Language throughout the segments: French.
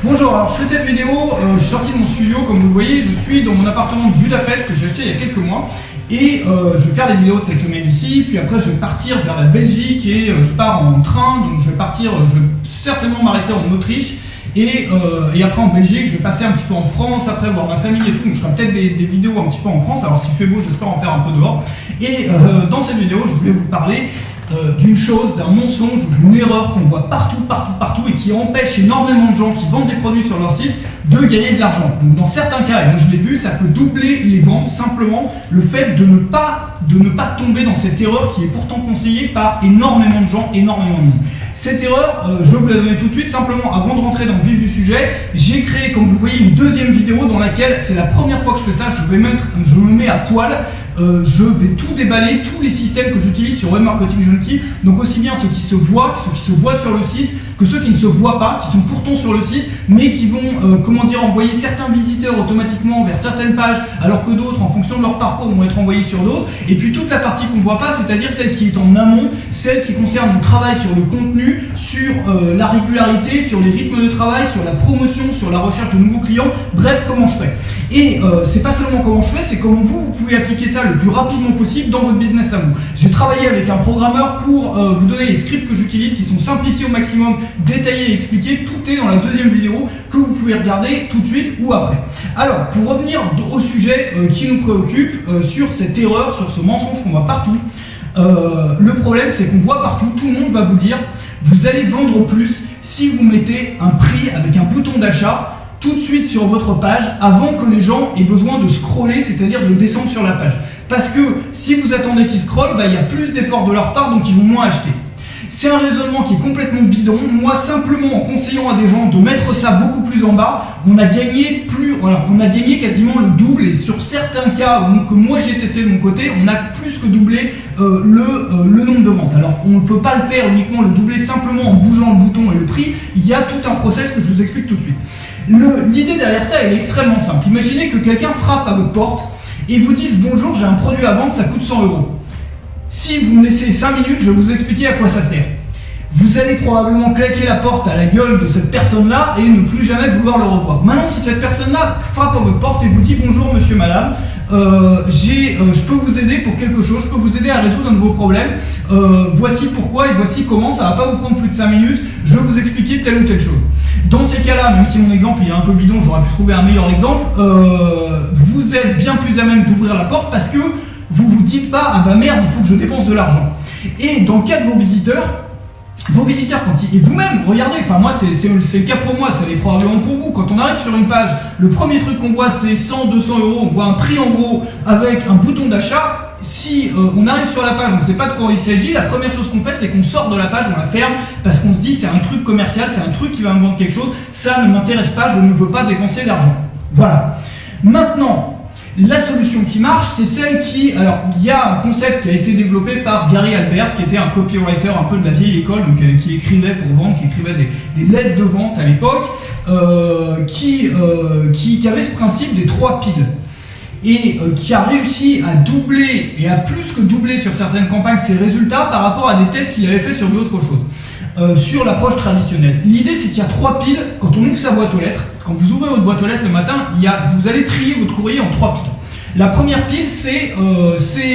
Bonjour, alors je fais cette vidéo, je suis sorti de mon studio, comme vous le voyez, je suis dans mon appartement de Budapest que j'ai acheté il y a quelques mois et je vais faire des vidéos de cette semaine ici, puis après je vais partir vers la Belgique et je pars en train, donc je vais certainement m'arrêter en Autriche et après en Belgique, je vais passer un petit peu en France, après voir ma famille et tout, donc je ferai peut-être des vidéos un petit peu en France, alors s'il fait beau, j'espère en faire un peu dehors. Et dans cette vidéo, je voulais vous parler d'une chose, d'un mensonge, d'une erreur qu'on voit partout et qui empêche énormément de gens qui vendent des produits sur leur site de gagner de l'argent. Donc dans certains cas, et moi je l'ai vu, ça peut doubler les ventes, simplement le fait de ne pas tomber dans cette erreur qui est pourtant conseillée par énormément de gens, énormément de monde. Cette erreur, je vais vous la donner tout de suite, simplement avant de rentrer dans le vif du sujet, j'ai créé, comme vous le voyez, une deuxième vidéo dans laquelle, c'est la première fois que je fais ça, je me mets à poil. Je vais tout déballer, tous les systèmes que j'utilise sur Web Marketing Junkie, donc aussi bien ceux qui se voient sur le site, que ceux qui ne se voient pas, qui sont pourtant sur le site, mais qui vont, envoyer certains visiteurs automatiquement vers certaines pages, alors que d'autres, en fonction de leur parcours, vont être envoyés sur d'autres, et puis toute la partie qu'on ne voit pas, c'est-à-dire celle qui est en amont, celle qui concerne mon travail sur le contenu, sur la régularité, sur les rythmes de travail, sur la promotion, sur la recherche de nouveaux clients, bref, comment je fais. Et c'est pas seulement comment je fais, c'est comment vous pouvez appliquer ça le plus rapidement possible dans votre business à vous. J'ai travaillé avec un programmeur pour vous donner les scripts que j'utilise qui sont simplifiés au maximum, détaillés et expliqués. Tout est dans la deuxième vidéo que vous pouvez regarder tout de suite ou après. Alors, pour revenir au sujet qui nous préoccupe, sur cette erreur, sur ce mensonge qu'on voit partout, le problème c'est qu'on voit partout, tout le monde va vous dire vous allez vendre plus si vous mettez un prix avec un bouton d'achat tout de suite sur votre page avant que les gens aient besoin de scroller, c'est-à-dire de descendre sur la page. Parce que si vous attendez qu'ils scrollent, il y a plus d'efforts de leur part, donc ils vont moins acheter. C'est un raisonnement qui est complètement bidon. Moi, simplement en conseillant à des gens de mettre ça beaucoup plus en bas, on a gagné quasiment le double, et sur certains cas que moi j'ai testé de mon côté, on a plus que doublé le nombre de ventes. Alors on ne peut pas le faire uniquement le doubler simplement en bougeant le bouton et le prix, il y a tout un process que je vous explique tout de suite. L'idée derrière ça, elle est extrêmement simple. Imaginez que quelqu'un frappe à votre porte et vous dise bonjour, j'ai un produit à vendre, ça coûte 100 €. Si vous me laissez 5 minutes, je vais vous expliquer à quoi ça sert. Vous allez probablement claquer la porte à la gueule de cette personne-là et ne plus jamais vouloir le revoir. Maintenant, si cette personne-là frappe à votre porte et vous dit bonjour monsieur, madame, je peux vous aider pour quelque chose, je peux vous aider à résoudre un de vos problèmes, voici pourquoi et voici comment, ça va pas vous prendre plus de 5 minutes, je vais vous expliquer telle ou telle chose. Dans ces cas-là, même si mon exemple il est un peu bidon, j'aurais pu trouver un meilleur exemple, vous êtes bien plus à même d'ouvrir la porte parce que vous vous dites pas ah bah merde, il faut que je dépense de l'argent. Et dans le cas de vos visiteurs, et vous-même, regardez, enfin moi c'est le cas pour moi, ça l'est probablement pour vous, quand on arrive sur une page, le premier truc qu'on voit c'est 100, 200 €, on voit un prix en gros avec un bouton d'achat. Si on arrive sur la page, on ne sait pas de quoi il s'agit, la première chose qu'on fait c'est qu'on sort de la page, on la ferme, parce qu'on se dit c'est un truc commercial, c'est un truc qui va me vendre quelque chose, ça ne m'intéresse pas, je ne veux pas dépenser d'argent. Voilà. Maintenant, la solution qui marche, c'est celle qui... Alors, il y a un concept qui a été développé par Gary Albert, qui était un copywriter un peu de la vieille école, donc, qui écrivait pour vendre, qui écrivait des lettres de vente à l'époque, qui avait ce principe des 3 piles. Et qui a réussi à doubler, et à plus que doubler sur certaines campagnes, ses résultats par rapport à des tests qu'il avait fait sur d'autres choses. Sur l'approche traditionnelle. L'idée c'est qu'il y a 3 piles quand on ouvre sa boîte aux lettres. Quand vous ouvrez votre boîte aux lettres le matin, vous allez trier votre courrier en 3 piles. La première pile c'est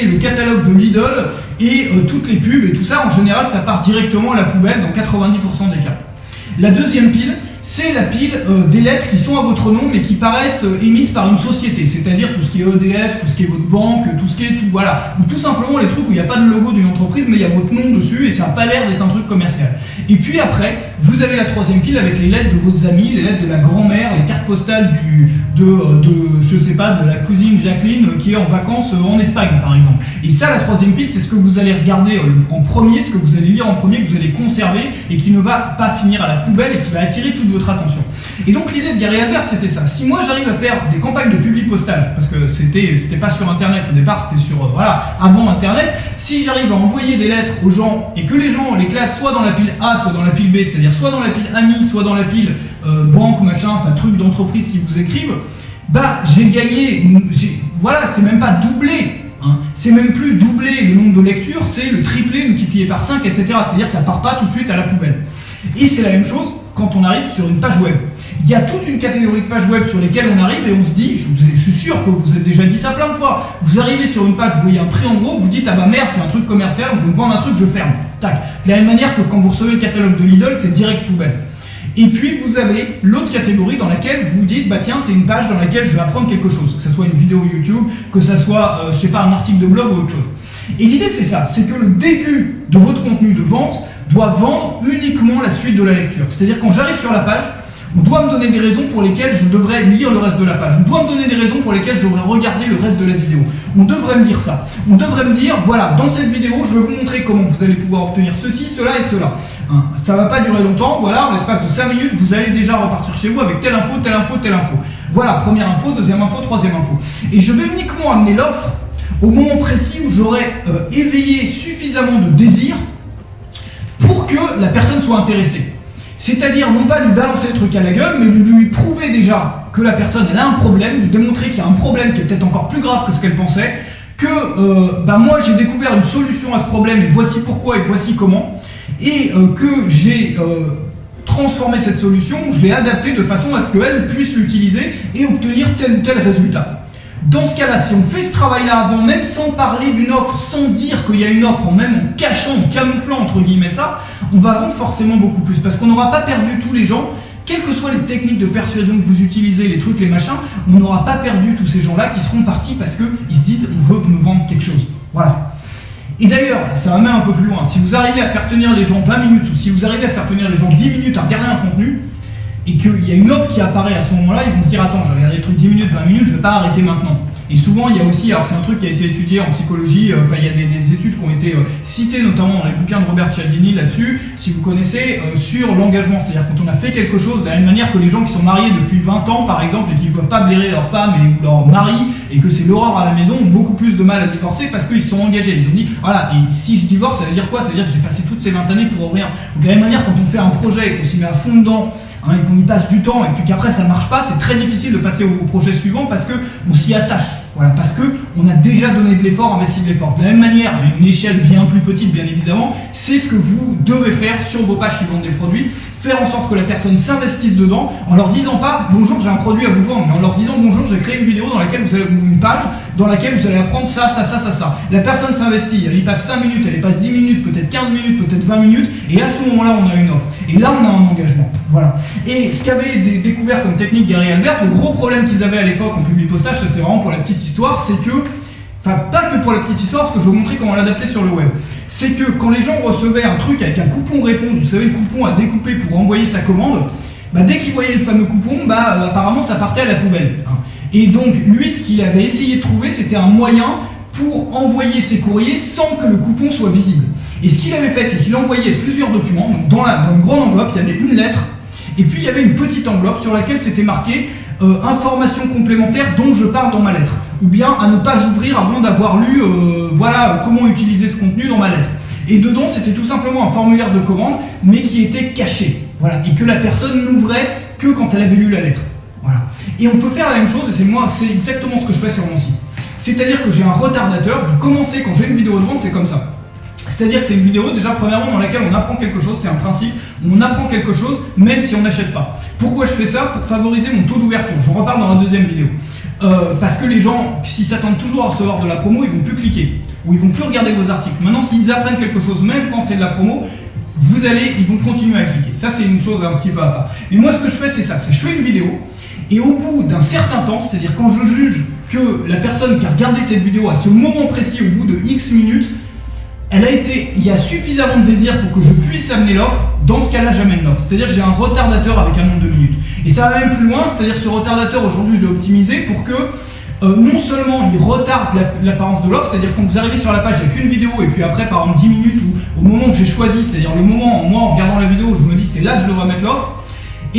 le catalogue de Lidl et toutes les pubs et tout ça. En général ça part directement à la poubelle dans 90% des cas. La deuxième pile, c'est la pile des lettres qui sont à votre nom mais qui paraissent émises par une société, c'est-à-dire tout ce qui est EDF, tout ce qui est votre banque, tout ce qui est tout, voilà, ou tout simplement les trucs où il n'y a pas de logo d'une entreprise mais il y a votre nom dessus et ça n'a pas l'air d'être un truc commercial. Et puis après, vous avez la troisième pile avec les lettres de vos amis, les lettres de la grand-mère, les cartes postales je sais pas, de la cousine Jacqueline qui est en vacances en Espagne par exemple. Et ça, la troisième pile, c'est ce que vous allez regarder en premier, ce que vous allez lire en premier, que vous allez conserver et qui ne va pas finir à la poubelle et qui va attirer toute votre attention. Et donc l'idée de Gary Albert c'était ça. Si moi j'arrive à faire des campagnes de publi-postage, parce que c'était pas sur internet au départ, c'était sur avant internet, si j'arrive à envoyer des lettres aux gens et que les gens les classent soit dans la pile A, soit dans la pile B, c'est-à-dire soit dans la pile amis, soit dans la pile banque, machin, enfin truc d'entreprise qui vous écrivent, j'ai gagné, voilà, c'est même pas doublé. C'est même plus doubler le nombre de lectures, c'est le tripler multiplié par 5, etc. C'est-à-dire que ça part pas tout de suite à la poubelle. Et c'est la même chose quand on arrive sur une page web. Il y a toute une catégorie de pages web sur lesquelles on arrive et on se dit, je suis sûr que vous avez déjà dit ça plein de fois, vous arrivez sur une page, vous voyez un prix en gros, vous dites ah bah merde c'est un truc commercial, vous me vendez un truc, je ferme. Tac. De la même manière que quand vous recevez le catalogue de Lidl, c'est direct poubelle. Et puis vous avez l'autre catégorie dans laquelle vous dites bah tiens c'est une page dans laquelle je vais apprendre quelque chose, que ce soit une vidéo YouTube, que ce soit je sais pas un article de blog ou autre chose. Et l'idée c'est ça, c'est que le début de votre contenu de vente doit vendre uniquement la suite de la lecture. C'est-à-dire quand j'arrive sur la page, on doit me donner des raisons pour lesquelles je devrais lire le reste de la page. On doit me donner des raisons pour lesquelles je devrais regarder le reste de la vidéo. On devrait me dire ça. On devrait me dire, voilà, dans cette vidéo, je vais vous montrer comment vous allez pouvoir obtenir ceci, cela et cela. Hein, ça ne va pas durer longtemps, voilà, en l'espace de 5 minutes, vous allez déjà repartir chez vous avec telle info, telle info, telle info. Voilà, première info, deuxième info, troisième info. Et je vais uniquement amener l'offre au moment précis où j'aurai éveillé suffisamment de désir pour que la personne soit intéressée. C'est-à-dire non pas lui balancer le truc à la gueule, mais de lui prouver déjà que la personne elle a un problème, lui démontrer qu'il y a un problème qui est peut-être encore plus grave que ce qu'elle pensait, que moi j'ai découvert une solution à ce problème et voici pourquoi et voici comment, et que j'ai transformé cette solution, je l'ai adaptée de façon à ce qu'elle puisse l'utiliser et obtenir tel ou tel résultat. Dans ce cas-là, si on fait ce travail-là avant, même sans parler d'une offre, sans dire qu'il y a une offre, même en cachant, en camouflant entre guillemets ça, on va vendre forcément beaucoup plus. Parce qu'on n'aura pas perdu tous les gens, quelles que soient les techniques de persuasion que vous utilisez, les trucs, les machins, on n'aura pas perdu tous ces gens-là qui seront partis parce qu'ils se disent on veut me vendre quelque chose. Voilà. Et d'ailleurs, ça va même un peu plus loin, si vous arrivez à faire tenir les gens 20 minutes ou si vous arrivez à faire tenir les gens 10 minutes à regarder un contenu, et qu'il y a une offre qui apparaît à ce moment-là, ils vont se dire attends, j'ai regardé le truc 10 minutes, 20 minutes, je ne vais pas arrêter maintenant. Et souvent, il y a aussi, alors c'est un truc qui a été étudié en psychologie, il y a des études qui ont été citées notamment dans les bouquins de Robert Cialdini là-dessus, si vous connaissez, sur l'engagement. C'est-à-dire quand on a fait quelque chose, de la même manière que les gens qui sont mariés depuis 20 ans par exemple et qui ne peuvent pas blairer leur femme ou leur mari et que c'est l'horreur à la maison, ont beaucoup plus de mal à divorcer parce qu'ils sont engagés. Ils ont dit, voilà, et si je divorce, ça veut dire quoi? Ça veut dire que j'ai passé toutes ces 20 années pour rien. Donc de la même manière, quand on fait un projet et qu'on s'y met à fond dedans, et qu'on y passe du temps et puis qu'après ça marche pas, c'est très difficile de passer au projet suivant parce qu'on s'y attache. Voilà, parce qu'on a déjà donné de l'effort, investi de l'effort. De la même manière, à une échelle bien plus petite, bien évidemment, c'est ce que vous devez faire sur vos pages qui vendent des produits. Faire en sorte que la personne s'investisse dedans en leur disant pas bonjour, j'ai un produit à vous vendre, mais en leur disant bonjour, j'ai créé une vidéo dans laquelle vous allez, ou une page dans laquelle vous allez apprendre ça. La personne s'investit, elle y passe 5 minutes, elle y passe 10 minutes, peut-être 15 minutes, peut-être 20 minutes, et à ce moment-là, on a une offre. Et là, on a un engagement. Voilà. Et ce qu'avait découvert comme technique Gary Albert, le gros problème qu'ils avaient à l'époque en public postage, ça c'est vraiment pour la petite histoire, c'est que, enfin pas que pour la petite histoire, parce que je vais vous montrer comment l'adapter sur le web, c'est que quand les gens recevaient un truc avec un coupon réponse, vous savez le coupon à découper pour envoyer sa commande, dès qu'ils voyaient le fameux coupon, apparemment ça partait à la poubelle. Hein. Et donc lui, ce qu'il avait essayé de trouver, c'était un moyen pour envoyer ses courriers sans que le coupon soit visible. Et ce qu'il avait fait, c'est qu'il envoyait plusieurs documents, donc dans une grande enveloppe, il y avait une lettre, et puis il y avait une petite enveloppe sur laquelle c'était marqué informations complémentaires dont je parle dans ma lettre, ou bien à ne pas ouvrir avant d'avoir lu comment utiliser ce contenu dans ma lettre. Et dedans, c'était tout simplement un formulaire de commande, mais qui était caché, voilà, et que la personne n'ouvrait que quand elle avait lu la lettre. Voilà. Et on peut faire la même chose, et c'est exactement ce que je fais sur mon site. C'est-à-dire que j'ai un retardateur, vous commencez quand j'ai une vidéo de vente, c'est comme ça. C'est-à-dire que c'est une vidéo, déjà premièrement, dans laquelle on apprend quelque chose, c'est un principe, on apprend quelque chose même si on n'achète pas. Pourquoi je fais ça? Pour favoriser mon taux d'ouverture, j'en reparle dans la deuxième vidéo. Parce que les gens, s'ils s'attendent toujours à recevoir de la promo, ils vont plus cliquer, ou ils vont plus regarder vos articles. Maintenant, s'ils apprennent quelque chose, même quand c'est de la promo, ils vont continuer à cliquer. Ça, c'est une chose un petit peu à part. Et moi, ce que je fais, c'est ça, c'est que je fais une vidéo, et au bout d'un certain temps, c'est-à-dire quand je juge que la personne qui a regardé cette vidéo à ce moment précis, au bout de X minutes, il y a suffisamment de désir pour que je puisse amener l'offre, dans ce cas-là, j'amène l'offre. C'est-à-dire que j'ai un retardateur avec un nombre de minutes. Et ça va même plus loin, c'est-à-dire que ce retardateur, aujourd'hui, je l'ai optimisé pour que non seulement il retarde l'apparence de l'offre, c'est-à-dire quand vous arrivez sur la page, il n'y a qu'une vidéo, et puis après, par exemple, 10 minutes, ou au moment que j'ai choisi, c'est-à-dire le moment, moi, en regardant la vidéo, où je me dis c'est là que je devrais mettre l'offre,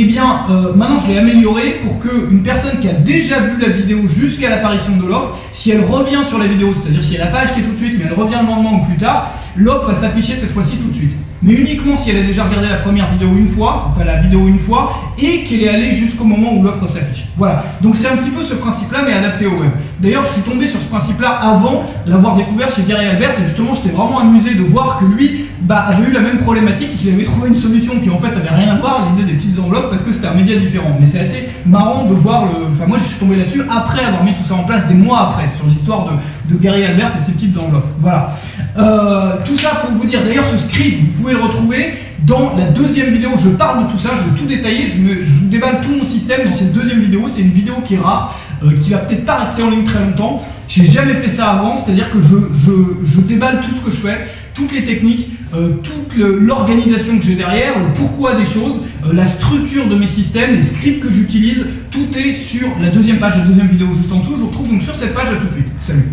eh bien, maintenant je l'ai amélioré pour qu'une personne qui a déjà vu la vidéo jusqu'à l'apparition de l'offre, si elle revient sur la vidéo, c'est-à-dire si elle n'a pas acheté tout de suite, mais elle revient le lendemain ou plus tard, l'offre va s'afficher cette fois-ci tout de suite. Mais uniquement si elle a déjà regardé la première vidéo une fois, enfin la vidéo une fois, et qu'elle est allée jusqu'au moment où l'offre s'affiche. Voilà, donc c'est un petit peu ce principe-là, mais adapté au web. D'ailleurs, je suis tombé sur ce principe-là avant l'avoir découvert chez Gary Albert, et justement, j'étais vraiment amusé de voir que lui avait eu la même problématique et qu'il avait trouvé une solution qui en fait avait rien à voir, l'idée des petites enveloppes, parce que c'était un média différent. Mais c'est assez marrant de voir Enfin, moi, je suis tombé là-dessus après avoir mis tout ça en place, des mois après, sur l'histoire de Gary Albert et ses petites enveloppes. Voilà. Tout ça pour vous dire, d'ailleurs, ce script, vous pouvez le retrouver dans la deuxième vidéo. Je parle de tout ça, je vais tout détailler, je vous déballe tout mon système dans cette deuxième vidéo. C'est une vidéo qui est rare, qui va peut-être pas rester en ligne très longtemps. J'ai jamais fait ça avant, c'est-à-dire que je déballe tout ce que je fais, toutes les techniques, toute l'organisation que j'ai derrière, le pourquoi des choses, la structure de mes systèmes, les scripts que j'utilise, tout est sur la deuxième page, la deuxième vidéo juste en dessous. Je vous retrouve donc sur cette page, à tout de suite. Salut.